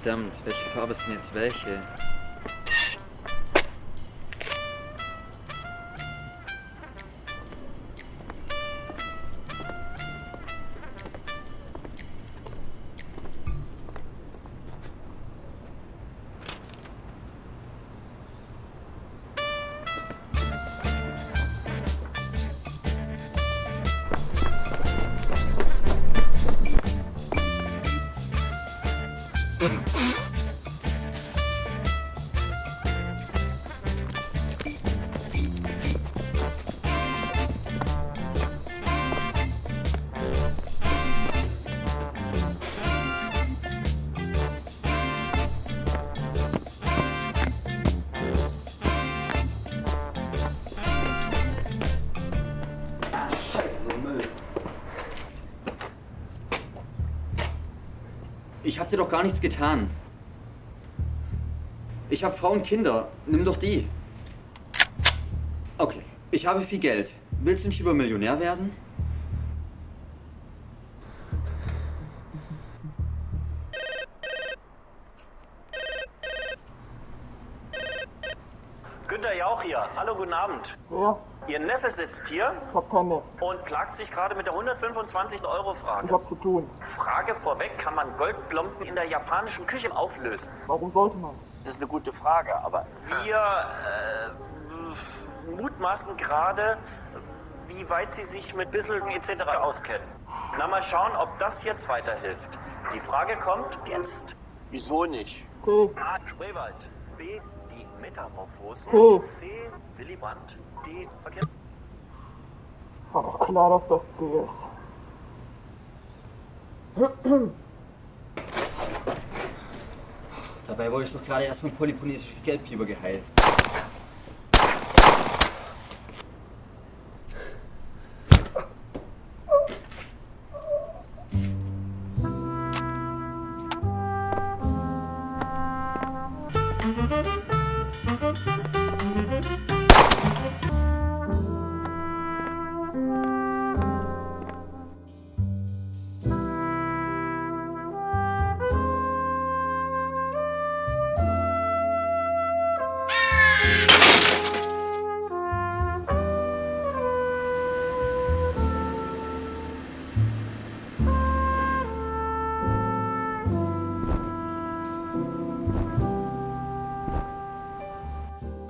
Verdammt, welche Farbe ist denn jetzt welche? Ich hab dir doch gar nichts getan. Ich hab Frau und Kinder. Nimm doch die. Okay, ich habe viel Geld. Willst du nicht lieber Millionär werden? Günther Jauch hier. Hallo, guten Abend. Ja, Ihr Neffe sitzt hier ich hab keinen Nerv. und plagt sich gerade mit der 125-Euro-Frage. Ich hab zu tun. Frage vorweg, kann man Goldklumpen in der japanischen Küche auflösen? Warum sollte man? Das ist eine gute Frage, aber wir mutmaßen gerade, wie weit Sie sich mit Bisseln etc. auskennen. Na, mal schauen, ob das jetzt weiterhilft. Die Frage kommt jetzt. Wieso nicht? C. A. Spreewald. B. Die Metamorphosen. C. C. Willy Brandt. D. Verkehr. War doch klar, dass das C ist. Dabei wurde ich doch gerade erst mit polyponesischen Gelbfieber geheilt.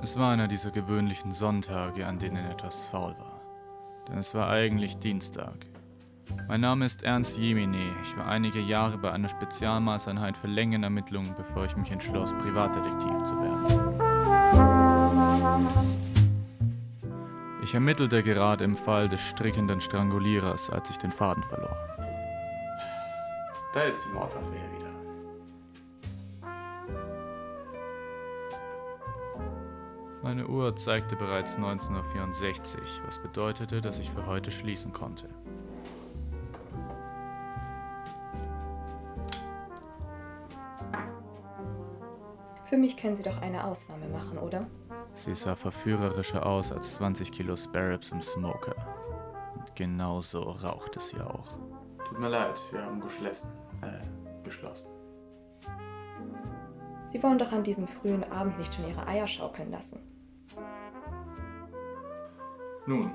Es war einer dieser gewöhnlichen Sonntage, an denen etwas faul war. Denn es war eigentlich Dienstag. Mein Name ist Ernst Jemine. Ich war einige Jahre bei einer Spezialmaßeinheit für Längenermittlungen, bevor ich mich entschloss, Privatdetektiv zu werden. Psst. Ich ermittelte gerade im Fall des strickenden Strangulierers, als ich den Faden verlor. Da ist die Mordwaffe ja wieder. Meine Uhr zeigte bereits 19:64 Uhr, was bedeutete, dass ich für heute schließen konnte. Für mich können Sie doch eine Ausnahme machen, oder? Sie sah verführerischer aus als 20 Kilo Sparrows im Smoker. Und genauso rauchte sie auch. Tut mir leid, wir haben geschlossen. Sie wollen doch an diesem frühen Abend nicht schon Ihre Eier schaukeln lassen. Nun,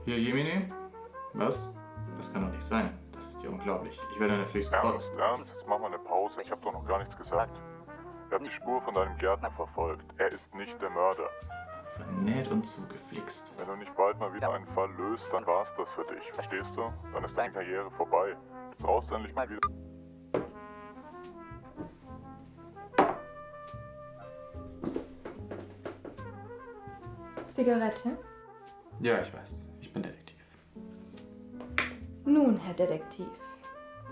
Hier, Jemine? Was? Das kann doch nicht sein. Das ist ja unglaublich. Ich werde natürlich sofort... Ernst, jetzt mach mal eine Pause. Ich habe doch noch gar nichts gesagt. Wir haben die Spur von deinem Gärtner verfolgt. Er ist nicht der Mörder. Vernäht und zugeflixt. Wenn du nicht bald mal wieder einen Fall löst, dann war's das für dich. Verstehst du? Dann ist deine Karriere vorbei. Du brauchst endlich mal wieder... Zigarette? Ja, ich weiß. Ich bin Detektiv. Nun, Herr Detektiv.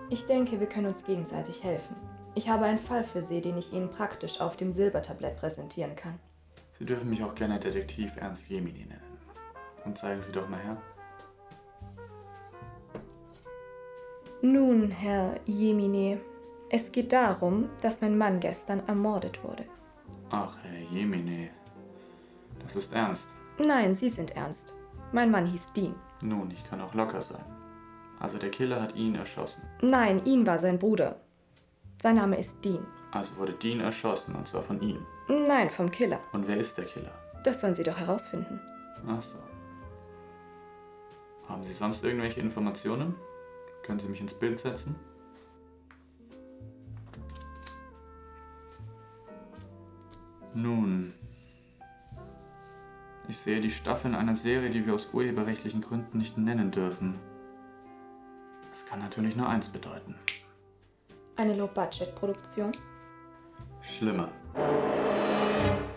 Ich denke, wir können uns gegenseitig helfen. Ich habe einen Fall für Sie, den ich Ihnen praktisch auf dem Silbertablett präsentieren kann. Sie dürfen mich auch gerne Detektiv Ernst Jemine nennen. Und zeigen Sie doch mal her. Nun, Herr Jemine, es geht darum, dass mein Mann gestern ermordet wurde. Ach, Herr Jemine. Das ist ernst. Nein, Sie sind ernst. Mein Mann hieß Dean. Nun, ich kann auch locker sein. Also der Killer hat ihn erschossen. Nein, ihn war sein Bruder. Sein Name ist Dean. Also wurde Dean erschossen, und zwar von ihm. Nein, vom Killer. Und wer ist der Killer? Das sollen Sie doch herausfinden. Ach so. Haben Sie sonst irgendwelche Informationen? Können Sie mich ins Bild setzen? Nun, ich sehe die Staffeln einer Serie, die wir aus urheberrechtlichen Gründen nicht nennen dürfen. Das kann natürlich nur eins bedeuten. Eine Low-Budget-Produktion? Schlimmer.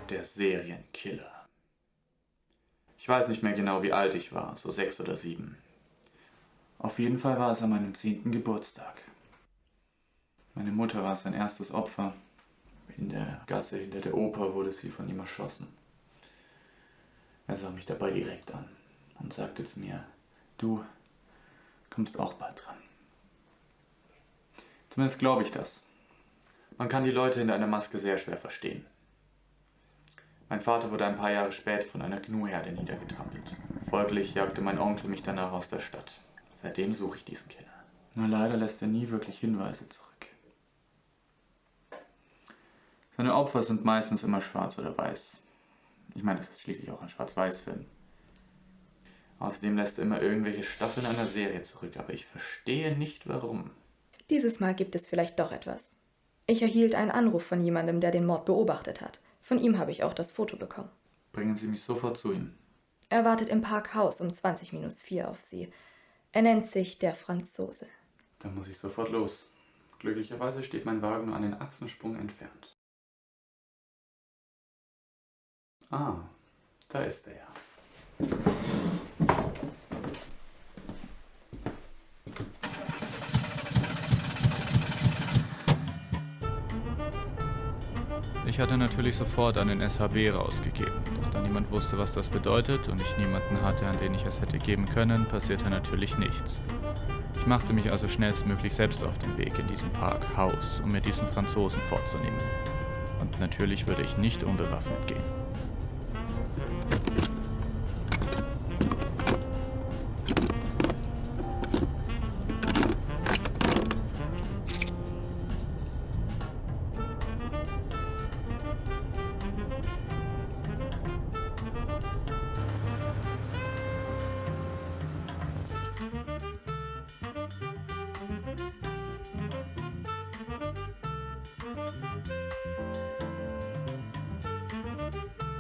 Der Serienkiller. Ich weiß nicht mehr genau, wie alt ich war, so 6 oder 7. Auf jeden Fall war es an meinem 10. Geburtstag. Meine Mutter war sein erstes Opfer. In der Gasse hinter der Oper wurde sie von ihm erschossen. Er sah mich dabei direkt an und sagte zu mir, du kommst auch bald dran. Zumindest glaube ich das. Man kann die Leute hinter einer Maske sehr schwer verstehen. Mein Vater wurde ein paar Jahre später von einer Gnu-Herde niedergetrampelt. Folglich jagte mein Onkel mich danach aus der Stadt. Seitdem suche ich diesen Killer. Nur leider lässt er nie wirklich Hinweise zurück. Seine Opfer sind meistens immer schwarz oder weiß. Ich meine, das ist schließlich auch ein Schwarz-Weiß-Film. Außerdem lässt er immer irgendwelche Staffeln einer Serie zurück, aber ich verstehe nicht, warum. Dieses Mal gibt es vielleicht doch etwas. Ich erhielt einen Anruf von jemandem, der den Mord beobachtet hat. Von ihm habe ich auch das Foto bekommen. Bringen Sie mich sofort zu ihm. Er wartet im Parkhaus um 20:04 auf Sie. Er nennt sich der Franzose. Dann muss ich sofort los. Glücklicherweise steht mein Wagen nur einen Achsensprung entfernt. Ah, da ist er ja. Ich hatte natürlich sofort einen SHB rausgegeben, doch da niemand wusste, was das bedeutet und ich niemanden hatte, an den ich es hätte geben können, passierte natürlich nichts. Ich machte mich also schnellstmöglich selbst auf den Weg in diesem Parkhaus, um mir diesen Franzosen vorzunehmen. Und natürlich würde ich nicht unbewaffnet gehen.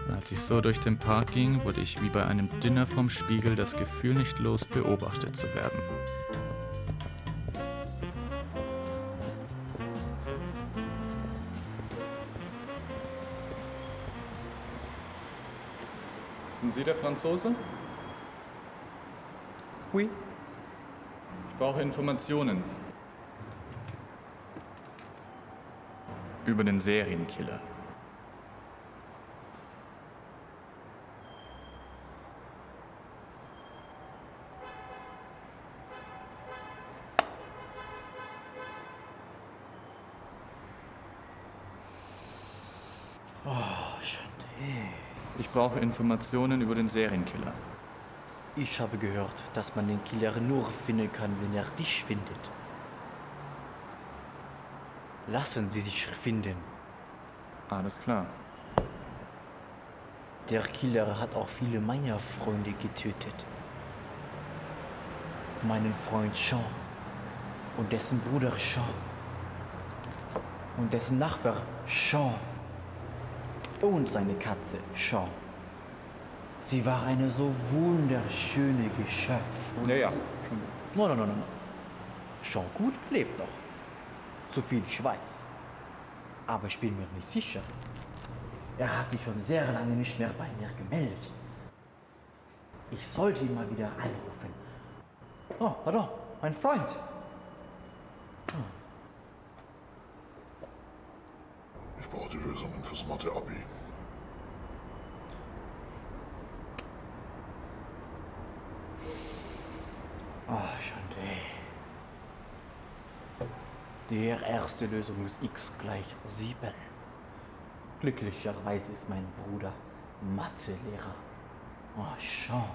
Als ich so durch den Park ging, wurde ich wie bei einem Dinner vom Spiegel das Gefühl nicht los, beobachtet zu werden. Sind Sie der Franzose? Oui. Ich brauche Informationen. Über den Serienkiller. Oh, Chanté. Ich brauche Informationen über den Serienkiller. Ich habe gehört, dass man den Killer nur finden kann, wenn er dich findet. Lassen Sie sich finden. Alles klar. Der Killer hat auch viele meiner Freunde getötet. Meinen Freund Sean und dessen Bruder Sean und dessen Nachbar Sean und seine Katze Sean. Sie war eine so wunderschöne Geschöpf. Ja, schon gut. No. Sean gut lebt noch. So viel ich weiß. Aber ich bin mir nicht sicher. Er hat sich schon sehr lange nicht mehr bei mir gemeldet. Ich sollte ihn mal wieder anrufen. Oh, pardon, mein Freund. Ich brauche die Lösungen fürs Mathe-Abi. Oh, Chanté. Die erste Lösung ist x = 7. Glücklicherweise ist mein Bruder Mathelehrer. Oh, Sean.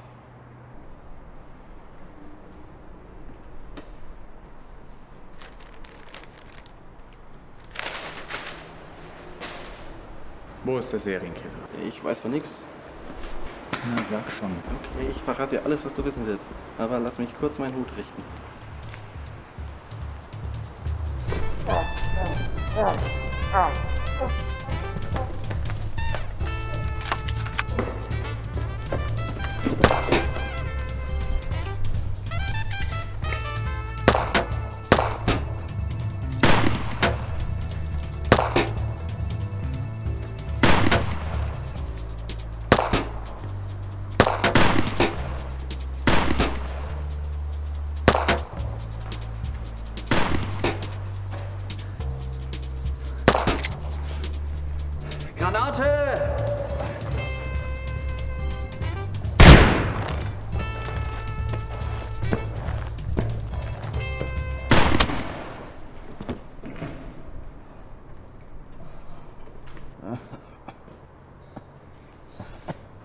Wo ist der Serienkiller? Ich weiß von nichts. Na, sag schon. Okay, ich verrate dir alles, was du wissen willst. Aber lass mich kurz meinen Hut richten. Granate!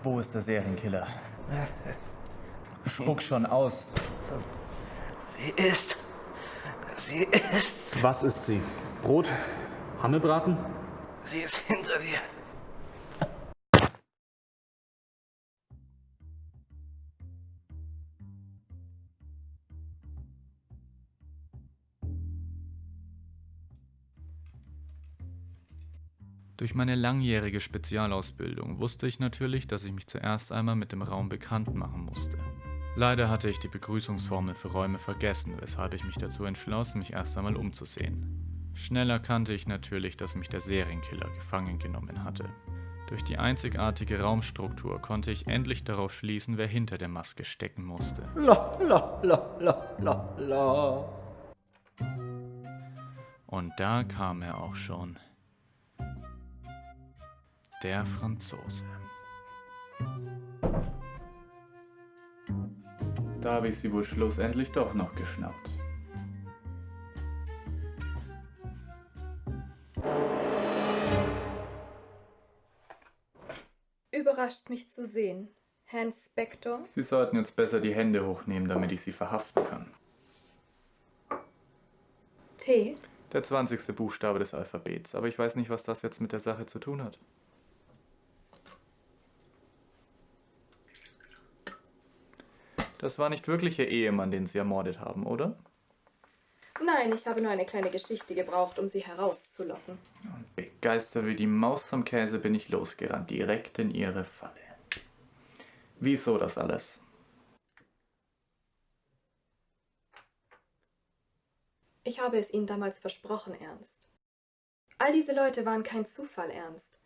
Wo ist der Serienkiller? Spuck schon aus. Sie ist. Was ist sie? Brot? Hammelbraten? Sie ist hinter dir. Durch meine langjährige Spezialausbildung wusste ich natürlich, dass ich mich zuerst einmal mit dem Raum bekannt machen musste. Leider hatte ich die Begrüßungsformel für Räume vergessen, weshalb ich mich dazu entschloss, mich erst einmal umzusehen. Schnell erkannte ich natürlich, dass mich der Serienkiller gefangen genommen hatte. Durch die einzigartige Raumstruktur konnte ich endlich darauf schließen, wer hinter der Maske stecken musste. Und da kam er auch schon. Der Franzose. Da habe ich sie wohl schlussendlich doch noch geschnappt. Überrascht mich zu sehen. Herrn Spector? Sie sollten jetzt besser die Hände hochnehmen, damit ich sie verhaften kann. T? Der 20. Buchstabe des Alphabets, aber ich weiß nicht, was das jetzt mit der Sache zu tun hat. Das war nicht wirklich Ihr Ehemann, den Sie ermordet haben, oder? Nein, ich habe nur eine kleine Geschichte gebraucht, um sie herauszulocken. Und begeistert wie die Maus vom Käse bin ich losgerannt, direkt in Ihre Falle. Wieso das alles? Ich habe es Ihnen damals versprochen, Ernst. All diese Leute waren kein Zufall, Ernst.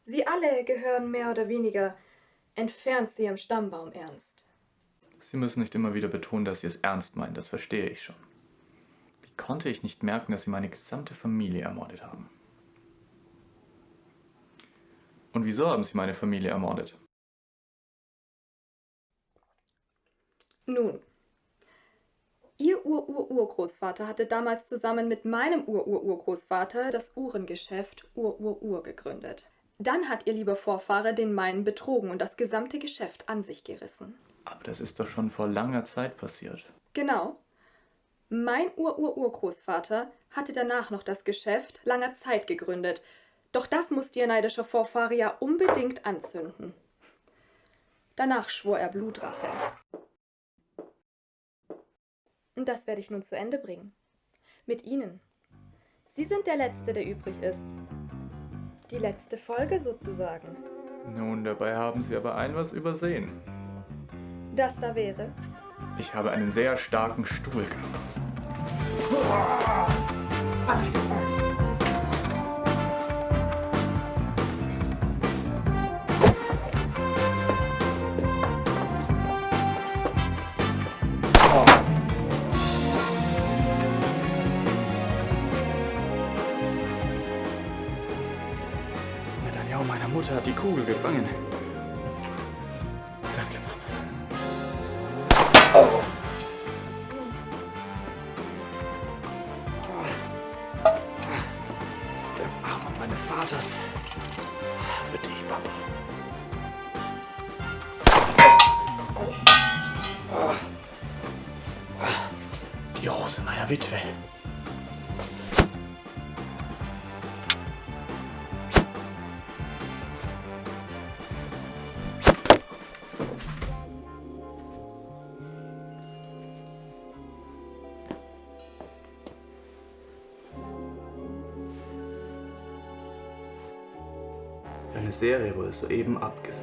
Sie alle gehören mehr oder weniger entfernt zu Ihrem Stammbaum, Ernst. Sie müssen nicht immer wieder betonen, dass Sie es ernst meinen, das verstehe ich schon. Wie konnte ich nicht merken, dass Sie meine gesamte Familie ermordet haben? Und wieso haben Sie meine Familie ermordet? Nun, Ihr Urgroßvater hatte damals zusammen mit meinem Urgroßvater das Uhrengeschäft Ur gegründet. Dann hat Ihr lieber Vorfahre den meinen betrogen und das gesamte Geschäft an sich gerissen. Aber das ist doch schon vor langer Zeit passiert. Genau. Mein Urgroßvater hatte danach noch das Geschäft langer Zeit gegründet. Doch das musste Ihr neidischer Vorfahre ja unbedingt anzünden. Danach schwor er Blutrache. Und das werde ich nun zu Ende bringen. Mit Ihnen. Sie sind der Letzte, der übrig ist. Die letzte Folge sozusagen. Nun, dabei haben Sie aber ein was übersehen. Das da wäre? Ich habe einen sehr starken Stuhlgang. Das Medaillon meiner Mutter hat die Kugel gefangen. Danke, Mama. Der Arm meines Vaters. Für dich, Papa. Die Rose meiner Witwe. Serie wohl soeben abgesetzt.